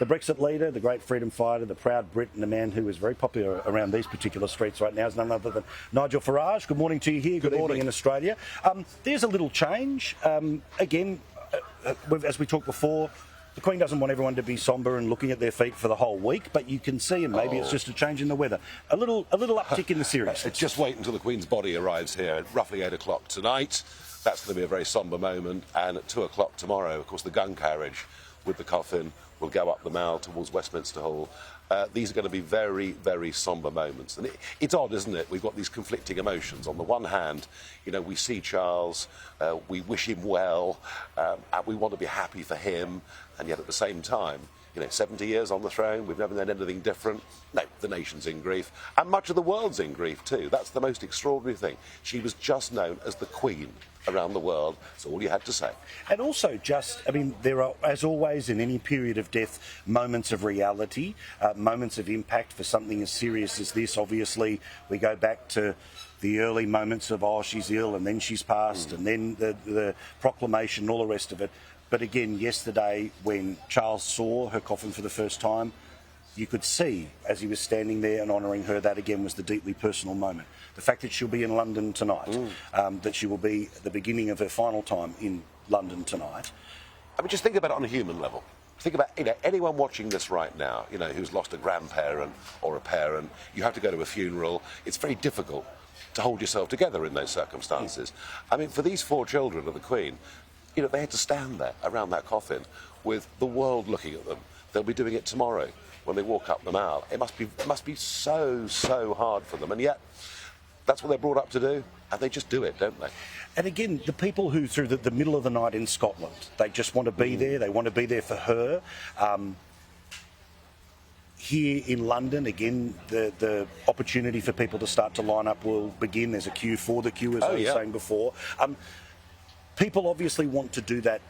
The Brexit leader, the great freedom fighter, the proud Brit, and the man who is very popular around these particular streets right now is none other than Nigel Farage. Good morning to you here. Good evening in Australia. There's a little change. As we talked before, the Queen doesn't want everyone to be sombre and looking at their feet for the whole week, but you can see, and maybe it's just a change in the weather, a little uptick in the seriousness. Just wait until the Queen's body arrives here at roughly 8 o'clock tonight. That's going to be a very sombre moment. And at 2 o'clock tomorrow, of course, the gun carriage with the coffin will go up the Mall towards Westminster Hall. These are going to be very, very sombre moments. And it's odd, isn't it? We've got these conflicting emotions. On the one hand, you know, we see Charles, we wish him well, and we want to be happy for him, and yet at the same time, you know, 70 years on the throne, we've never done anything different. No, the nation's in grief, and much of the world's in grief too. That's the most extraordinary thing. She was just known as the Queen around the world. That's all you had to say. And also there are, as always, in any period of death, moments of reality, moments of impact for something as serious as this. Obviously, we go back to the early moments of, oh, she's ill, and then she's passed, and then the proclamation, all the rest of it. But again, yesterday, when Charles saw her coffin for the first time, you could see, as he was standing there and honouring her, that again was the deeply personal moment. The fact that she'll be in London tonight, that she will be at the beginning of her final time in London tonight. I mean, just think about it on a human level. Think about, you know, anyone watching this right now, you know, who's lost a grandparent or a parent. You have to go to a funeral. It's very difficult to hold yourself together in those circumstances. I mean, for these 4 children of the Queen, you know, they had to stand there around that coffin with the world looking at them. They'll be doing it tomorrow when they walk up the Mall. It must be so hard for them, and yet that's what they're brought up to do, and they just do it, don't they? And again, the people who, through the middle of the night in Scotland, they just want to be there. They want to be there for her. Here in London, again, the opportunity for people to start to line up will begin. There's a queue for the queue, as I was saying before. People obviously want to do that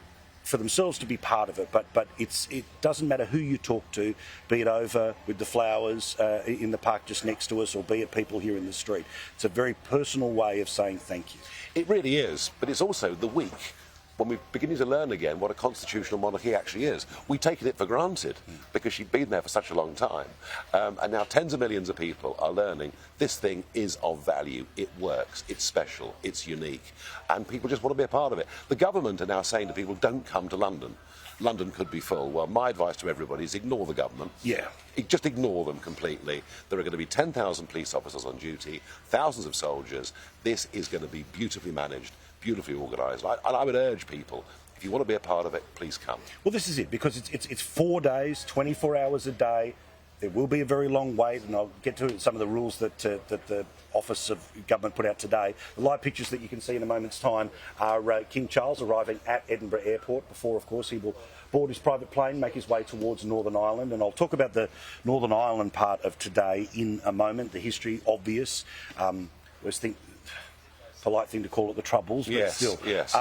for themselves, to be part of it, but it doesn't matter who you talk to, be it over with the flowers in the park just next to us, or be it people here in the street. It's a very personal way of saying thank you. It really is, but it's also the week when we're beginning to learn again what a constitutional monarchy actually is. We've taken it for granted because she'd been there for such a long time. And now tens of millions of people are learning this thing is of value, it works, it's special, it's unique, and people just want to be a part of it. The government are now saying to people, don't come to London. London could be full. Well, my advice to everybody is ignore the government. Yeah. Just ignore them completely. There are going to be 10,000 police officers on duty, thousands of soldiers. This is going to be beautifully managed, beautifully organised. And I would urge people, if you want to be a part of it, please come. Well, this is it, because it's 4 days, 24 hours a day. There will be a very long wait, and I'll get to some of the rules that the Office of Government put out today. The live pictures that you can see in a moment's time are King Charles arriving at Edinburgh Airport before, of course, he will board his private plane, make his way towards Northern Ireland. And I'll talk about the Northern Ireland part of today in a moment. The history, obvious. Polite thing to call it the Troubles, but still. Yes.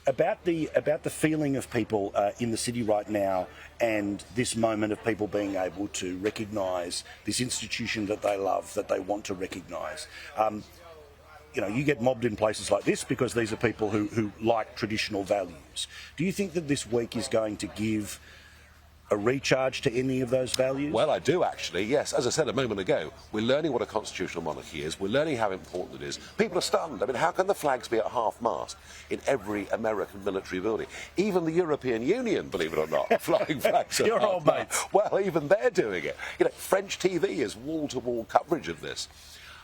About the feeling of people in the city right now, and this moment of people being able to recognise this institution that they love, that they want to recognise. You know, you get mobbed in places like this because these are people who like traditional values. Do you think that this week is going to give a recharge to any of those values? Well, I do actually, yes. As I said a moment ago, we're learning what a constitutional monarchy is. We're learning how important it is. People are stunned. I mean, how can the flags be at half-mast in every American military building? Even the European Union, believe it or not, flying flags at Your old mates. Well, even they're doing it. You know, French TV is wall-to-wall coverage of this.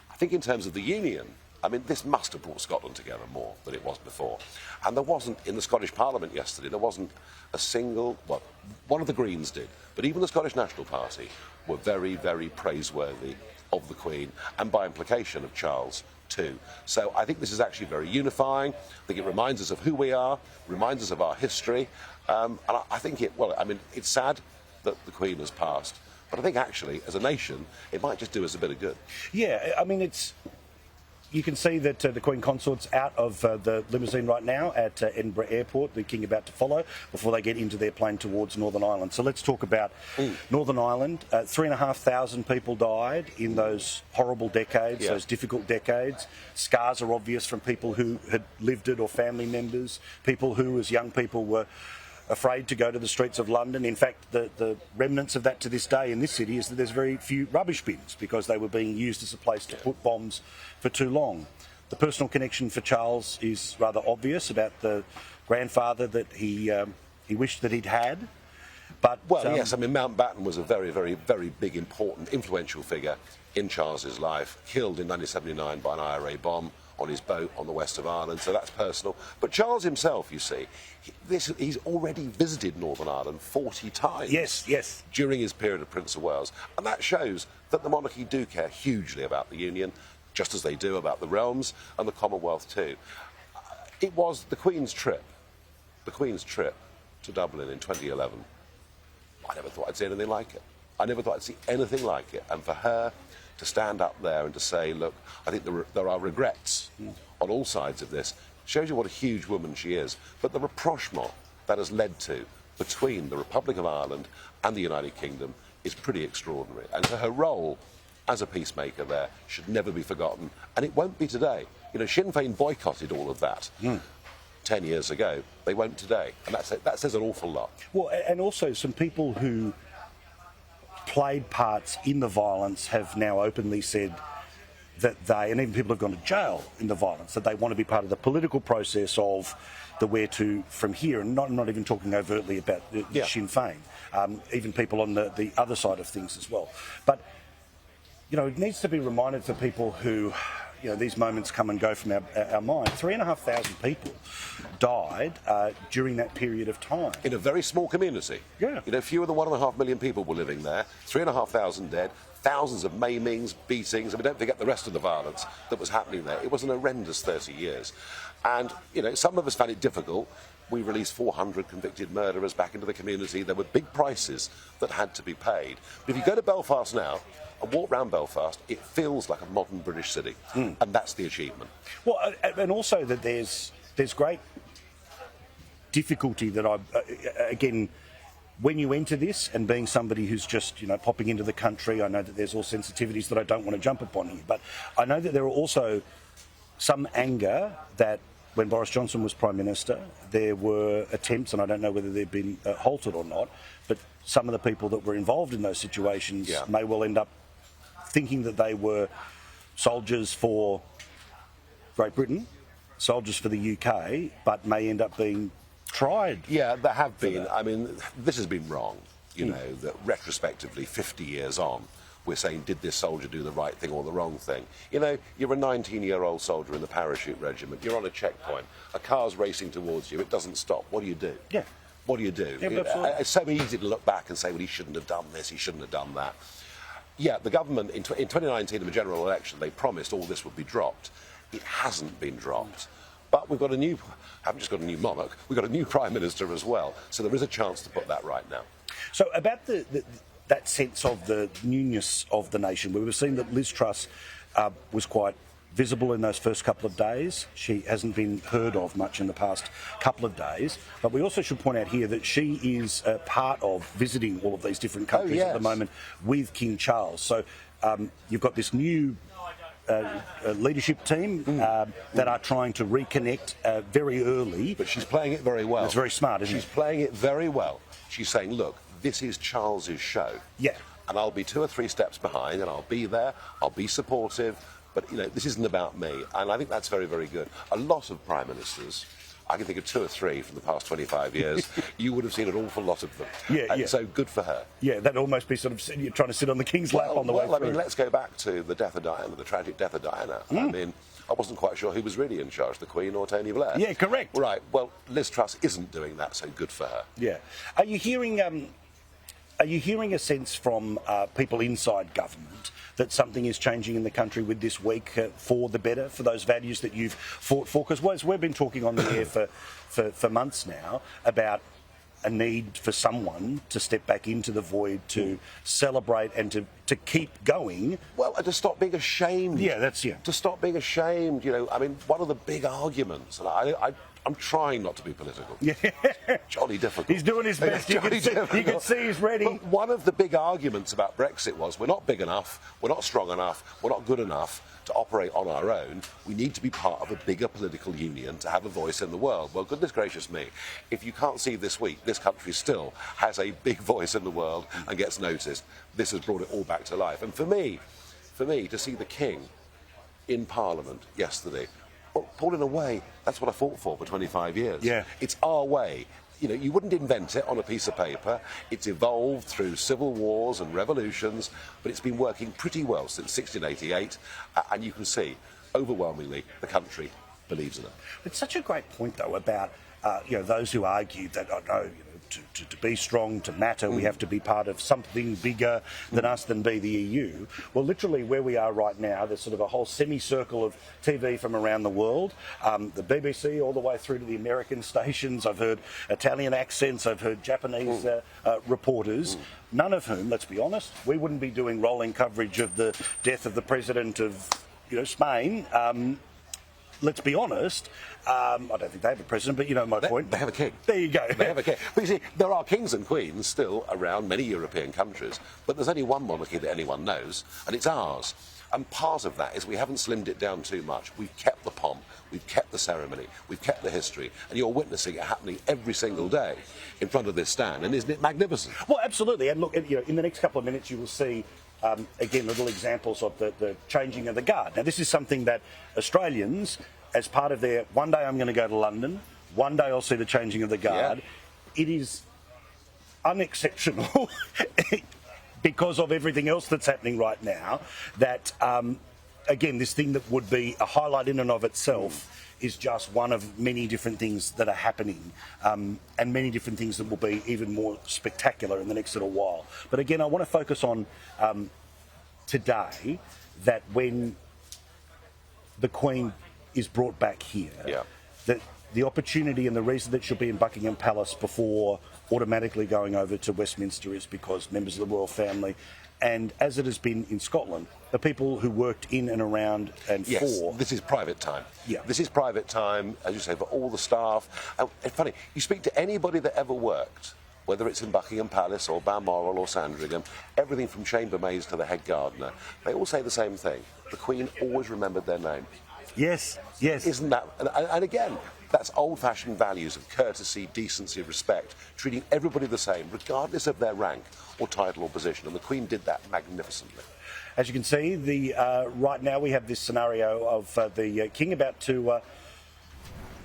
I think in terms of the Union, I mean, this must have brought Scotland together more than it was before. And there wasn't, in the Scottish Parliament yesterday, there wasn't a single, well, one of the Greens did, but even the Scottish National Party were very, very praiseworthy of the Queen, and by implication of Charles too. So I think this is actually very unifying. I think it reminds us of who we are, reminds us of our history, and I think it's sad that the Queen has passed, but I think actually, as a nation, it might just do us a bit of good. Yeah, I mean, you can see that the Queen Consort's out of the limousine right now at Edinburgh Airport, the King about to follow, before they get into their plane towards Northern Ireland. So let's talk about Northern Ireland. 3,500 people died in those horrible decades, those difficult decades. Scars are obvious from people who had lived it or family members, people who, as young people, were afraid to go to the streets of London. In fact, the remnants of that to this day in this city is that there's very few rubbish bins because they were being used as a place to put bombs for too long. The personal connection for Charles is rather obvious about the grandfather that he wished that he'd had. But, well, yes, I mean, Mountbatten was a very, very, very big, important, influential figure in Charles's life, killed in 1979 by an IRA bomb on his boat on the west of Ireland, so that's personal. But Charles himself, you see, he's already visited Northern Ireland 40 times. Yes. During his period of Prince of Wales. And that shows that the monarchy do care hugely about the Union, just as they do about the realms and the Commonwealth too. It was the Queen's trip to Dublin in 2011. I never thought I'd see anything like it. I never thought I'd see anything like it. And for her to stand up there and to say, look, I think there are regrets on all sides of this, shows you what a huge woman she is. But the rapprochement that has led to between the Republic of Ireland and the United Kingdom is pretty extraordinary. And so her role as a peacemaker there should never be forgotten. And it won't be today. You know, Sinn Féin boycotted all of that 10 years ago. They won't today. And that says an awful lot. Well, and also some people who played parts in the violence have now openly said that they, and even people who've gone to jail in the violence, that they want to be part of the political process of the where to from here, and not even talking overtly about Sinn Féin, even people on the other side of things as well. But, you know, it needs to be reminded for people who, you know, these moments come and go from our mind. 3,500 people died during that period of time. In a very small community. Yeah. You know, fewer than 1.5 million people were living there. 3,500 dead, thousands of maimings, beatings, and we don't forget the rest of the violence that was happening there. It was an horrendous 30 years. And, you know, some of us found it difficult. We released 400 convicted murderers back into the community. There were big prices that had to be paid. But if you go to Belfast now and walk around Belfast, it feels like a modern British city. And that's the achievement. Well, and also that there's great difficulty that again, when you enter this and being somebody who's just, you know, popping into the country, I know that there's all sensitivities that I don't want to jump upon here, but I know that there are also some anger that when Boris Johnson was Prime Minister, there were attempts, and I don't know whether they've been halted or not, but some of the people that were involved in those situations may well end up thinking that they were soldiers for Great Britain, soldiers for the UK, but may end up being tried. Yeah, there have been. I mean, this has been wrong, you know, that retrospectively, 50 years on, we're saying, did this soldier do the right thing or the wrong thing? You know, you're a 19-year-old soldier in the parachute regiment. You're on a checkpoint. A car's racing towards you. It doesn't stop. What do you do? Yeah. What do you do? Yeah, absolutely. It's so easy to look back and say, well, he shouldn't have done this, he shouldn't have done that. Yeah, the government, in 2019, in the general election, they promised all this would be dropped. It hasn't been dropped. But we've got haven't just got a new monarch, we've got a new Prime Minister as well. So there is a chance to put that right now. So about that sense of the newness of the nation, we were seeing that Liz Truss was quite visible in those first couple of days. She hasn't been heard of much in the past couple of days. But we also should point out here that she is part of visiting all of these different countries at the moment with King Charles. So you've got this new leadership team that are trying to reconnect very early. But she's playing it very well. It's very smart, isn't it? She's playing it very well. She's saying, look, this is Charles's show. Yeah. And I'll be 2 or 3 steps behind, and I'll be there, I'll be supportive, but, you know, this isn't about me. And I think that's very, very good. A lot of Prime Ministers, I can think of 2 or 3 from the past 25 years, you would have seen an awful lot of them. And so good for her. Yeah, that'd almost be sort of, you're trying to sit on the King's lap on the way through. I mean, let's go back to the death of Diana, the tragic death of Diana. I mean, I wasn't quite sure who was really in charge, the Queen or Tony Blair. Yeah, correct. Right, well, Liz Truss isn't doing that, so good for her. Yeah. Are you hearing a sense from people inside government that something is changing in the country with this week for the better, for those values that you've fought for? Because we've been talking on the air for months now about a need for someone to step back into the void, to celebrate and to keep going. Well, to stop being ashamed. Yeah, To stop being ashamed, you know. I mean, one of the big arguments, and I I'm trying not to be political. Yeah. Jolly difficult. He's doing his best. You can see he's ready. But one of the big arguments about Brexit was we're not big enough, we're not strong enough, we're not good enough to operate on our own. We need to be part of a bigger political union to have a voice in the world. Well, goodness gracious me, if you can't see this week, this country still has a big voice in the world and gets noticed. This has brought it all back to life. And for me, to see the King in Parliament yesterday, well, Paul, in a way, that's what I fought for 25 years. Yeah. It's our way. You know, you wouldn't invent it on a piece of paper. It's evolved through civil wars and revolutions, but it's been working pretty well since 1688, and you can see, overwhelmingly, the country believes in it. It's such a great point, though, about those who argue that, to be strong, to matter, we have to be part of something bigger than us, than be the EU. Well, literally where we are right now, there's sort of a whole semicircle of TV from around the world, the BBC all the way through to the American stations. I've heard Italian accents, I've heard Japanese reporters, none of whom, let's be honest, we wouldn't be doing rolling coverage of the death of the president of Spain. Let's be honest, I don't think they have a president, but you know my point. They have a king. There you go. They have a king. But you see, there are kings and queens still around many European countries, but there's only one monarchy that anyone knows, and it's ours. And part of that is we haven't slimmed it down too much. We've kept the pomp, we've kept the ceremony, we've kept the history, and you're witnessing it happening every single day in front of this stand, and isn't it magnificent? Well, absolutely. And look, in the next couple of minutes you will see again, little examples of the changing of the guard. Now, this is something that Australians, as part of their, one day I'm going to go to London, one day I'll see the changing of the guard. Yeah. It is unexceptional because of everything else that's happening right now, that, again, this thing that would be a highlight in and of itself is just one of many different things that are happening, and many different things that will be even more spectacular in the next little while. But again, I want to focus on today, that when the Queen is brought back here, that the opportunity and the reason that she'll be in Buckingham Palace before automatically going over to Westminster is because members of the royal family, and as it has been in Scotland, the people who worked in and around and for... This is private time. Yeah. This is private time, as you say, for all the staff. And it's funny, you speak to anybody that ever worked, whether it's in Buckingham Palace or Balmoral or Sandringham, everything from chambermaids to the head gardener, they all say the same thing. The Queen always remembered their name. Yes, yes. Isn't that... And again, that's old-fashioned values of courtesy, decency, respect, treating everybody the same, regardless of their rank or title or position. And the Queen did that magnificently. As you can see, right now we have this scenario of the King about to... well,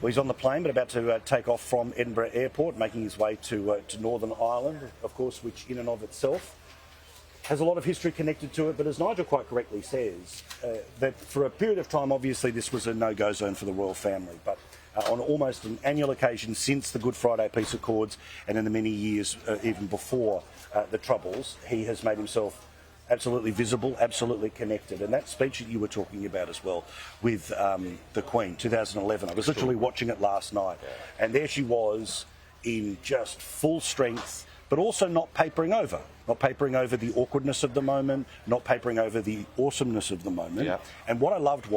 he's on the plane, but about to take off from Edinburgh Airport, making his way to Northern Ireland, of course, which in and of itself has a lot of history connected to it. But as Nigel quite correctly says, that for a period of time, obviously, this was a no-go zone for the royal family. But on almost an annual occasion since the Good Friday Peace Accords, and in the many years even before the Troubles, he has made himself absolutely visible, absolutely connected. And that speech that you were talking about as well with the Queen, 2011, I was literally watching it last night, and there she was in just full strength, but also not papering over the awkwardness of the moment, not papering over the awesomeness of the moment. Yeah. And what I loved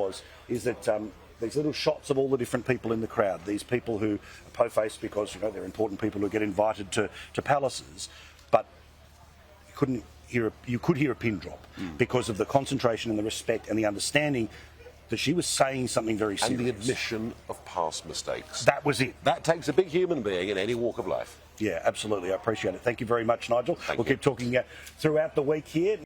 is that these little shots of all the different people in the crowd, these people who are po-faced because they're important people who get invited to palaces, but you could hear a pin drop because of the concentration and the respect and the understanding that she was saying something very serious. And the admission of past mistakes. That was it. That takes a big human being in any walk of life. Yeah, absolutely. I appreciate it. Thank you very much, Nigel. We'll keep talking throughout the week here.